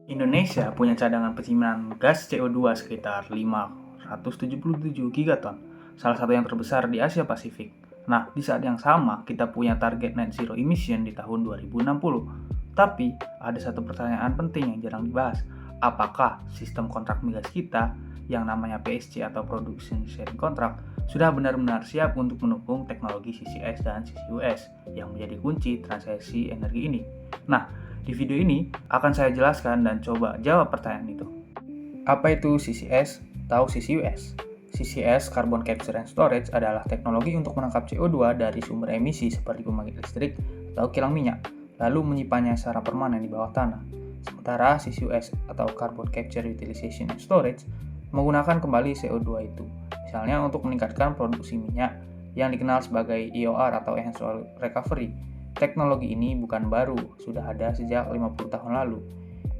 Indonesia punya cadangan penyimpanan gas CO2 sekitar 577 gigaton, salah satu yang terbesar di Asia Pasifik. Nah, di saat yang sama, kita punya target net zero emission di tahun 2060. Tapi, ada satu pertanyaan penting yang jarang dibahas. Apakah sistem kontrak migas kita, yang namanya PSC atau Production Sharing Contract, sudah benar-benar siap untuk mendukung teknologi CCS dan CCUS yang menjadi kunci transisi energi ini? Nah, di video ini akan saya jelaskan dan coba jawab pertanyaan itu. Apa itu CCS atau CCUS? CCS, Carbon Capture and Storage, adalah teknologi untuk menangkap CO2 dari sumber emisi seperti pembangkit listrik atau kilang minyak, lalu menyimpannya secara permanen di bawah tanah. Sementara CCUS atau Carbon Capture Utilization and Storage menggunakan kembali CO2 itu, misalnya untuk meningkatkan produksi minyak yang dikenal sebagai EOR atau Enhanced Oil Recovery. Teknologi ini bukan baru, sudah ada sejak 50 tahun lalu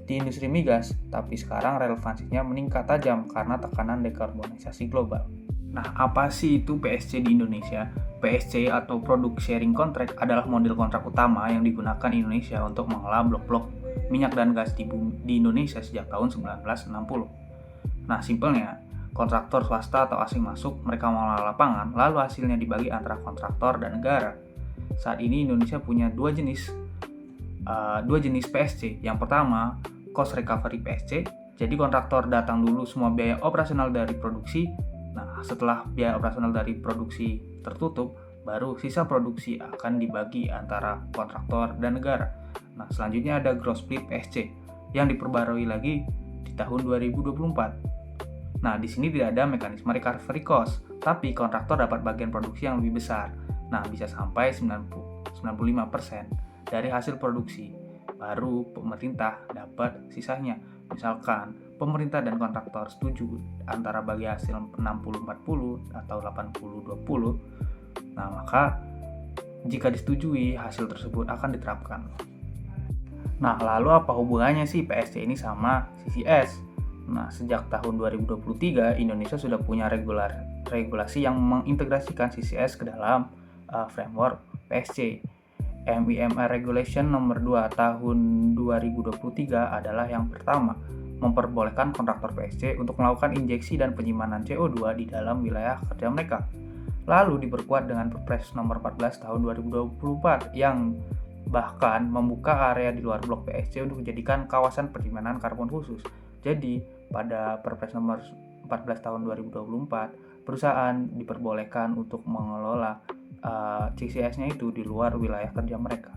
di industri migas, tapi sekarang relevansinya meningkat tajam karena tekanan dekarbonisasi global. Nah, apa sih itu PSC di Indonesia? PSC atau Product Sharing Contract adalah model kontrak utama yang digunakan Indonesia untuk mengelola blok-blok minyak dan gas di Indonesia sejak tahun 1960. Nah, simpelnya, kontraktor swasta atau asing masuk, mereka mengelola lapangan, lalu hasilnya dibagi antara kontraktor dan negara. Saat ini Indonesia punya dua jenis PSC. Yang pertama, cost recovery PSC. Jadi kontraktor datang dulu semua biaya operasional dari produksi. Nah, setelah biaya operasional dari produksi tertutup, baru sisa produksi akan dibagi antara kontraktor dan negara. Nah, selanjutnya ada gross split PSC yang diperbarui lagi di tahun 2024. Nah, di sini tidak ada mekanisme recovery cost, tapi kontraktor dapat bagian produksi yang lebih besar. Nah, bisa sampai 95% dari hasil produksi. Baru pemerintah dapat sisanya. Misalkan, pemerintah dan kontraktor setuju antara bagi hasil 60-40 atau 80-20. Nah, maka jika disetujui, hasil tersebut akan diterapkan. Nah, lalu apa hubungannya sih PSC ini sama CCS? Nah, sejak tahun 2023, Indonesia sudah punya regulasi yang mengintegrasikan CCS ke dalam framework PSC. MIMR Regulation nomor 2 tahun 2023 adalah yang pertama, memperbolehkan kontraktor PSC untuk melakukan injeksi dan penyimpanan CO2 di dalam wilayah kerja mereka. Lalu diperkuat dengan Perpres nomor 14 tahun 2024 yang bahkan membuka area di luar blok PSC untuk dijadikan kawasan penyimpanan karbon khusus. Jadi, pada Perpres nomor 14 tahun 2024, perusahaan diperbolehkan untuk mengelola CCS-nya itu di luar wilayah kerja mereka.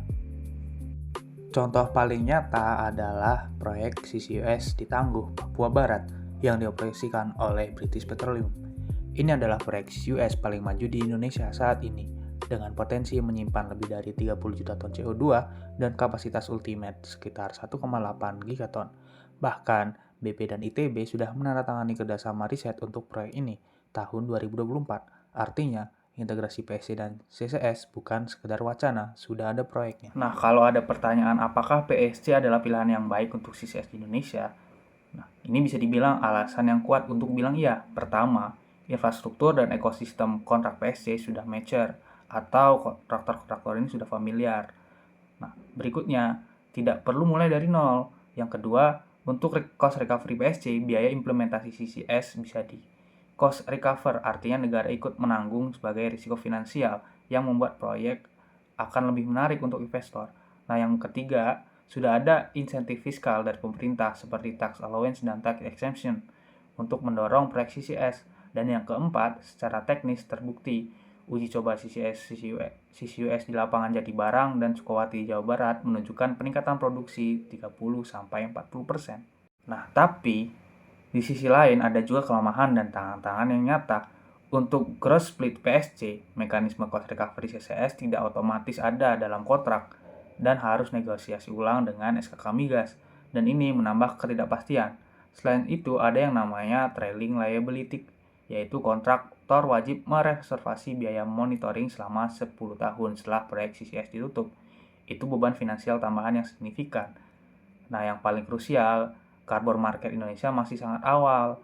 Contoh paling nyata adalah proyek CCUS di Tangguh, Papua Barat yang dioperasikan oleh British Petroleum. Ini adalah proyek CCUS paling maju di Indonesia saat ini, dengan potensi menyimpan lebih dari 30 juta ton CO2 dan kapasitas ultimate sekitar 1,8 gigaton. Bahkan, BP dan ITB sudah menandatangani kerjasama riset untuk proyek ini tahun 2024. Artinya, integrasi PSC dan CCS bukan sekedar wacana, sudah ada proyeknya. Nah, kalau ada pertanyaan apakah PSC adalah pilihan yang baik untuk CCS di Indonesia, nah, ini bisa dibilang alasan yang kuat untuk bilang iya. Pertama, infrastruktur dan ekosistem kontrak PSC sudah mature atau kontraktor-kontraktor ini sudah familiar. Nah, berikutnya, tidak perlu mulai dari nol. Yang kedua, untuk cost recovery PSC, biaya implementasi CCS bisa di cost recover, artinya negara ikut menanggung sebagai risiko finansial yang membuat proyek akan lebih menarik untuk investor. Nah, yang ketiga, sudah ada insentif fiskal dari pemerintah seperti tax allowance dan tax exemption untuk mendorong proyek CCS. Dan yang keempat, secara teknis terbukti uji coba CCUS di lapangan Jatibarang dan Sukawati, Jawa Barat menunjukkan peningkatan produksi 30-40%. Nah, tapi di sisi lain ada juga kelemahan dan tantangan yang nyata. Untuk gross split PSC, mekanisme cost recovery CCS tidak otomatis ada dalam kontrak dan harus negosiasi ulang dengan SKK Migas, dan ini menambah ketidakpastian. Selain itu, ada yang namanya trailing liability, yaitu kontraktor wajib mereservasi biaya monitoring selama 10 tahun setelah proyek CCS ditutup. Itu beban finansial tambahan yang signifikan. Nah, yang paling krusial, carbon market Indonesia masih sangat awal.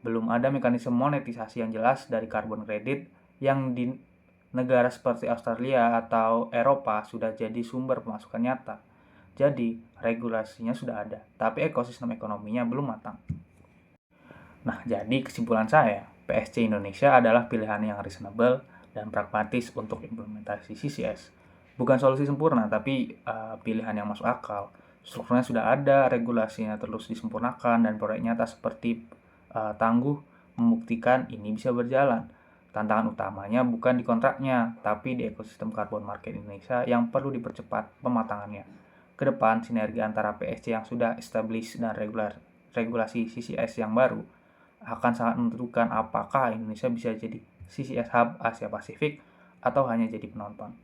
Belum ada mekanisme monetisasi yang jelas dari carbon credit yang di negara seperti Australia atau Eropa sudah jadi sumber pemasukan nyata. Jadi, regulasinya sudah ada, tapi ekosistem ekonominya belum matang. Nah, jadi kesimpulan saya, PSC Indonesia adalah pilihan yang reasonable dan pragmatis untuk implementasi CCS. Bukan solusi sempurna, tapi pilihan yang masuk akal. Strukturnya sudah ada, regulasinya terus disempurnakan, dan proyek nyata seperti tangguh membuktikan ini bisa berjalan. Tantangan utamanya bukan di kontraknya, tapi di ekosistem carbon market Indonesia yang perlu dipercepat pematangannya. Kedepan, sinergi antara PSC yang sudah established dan regulasi CCS yang baru akan sangat menentukan apakah Indonesia bisa jadi CCS Hub Asia Pasifik atau hanya jadi penonton.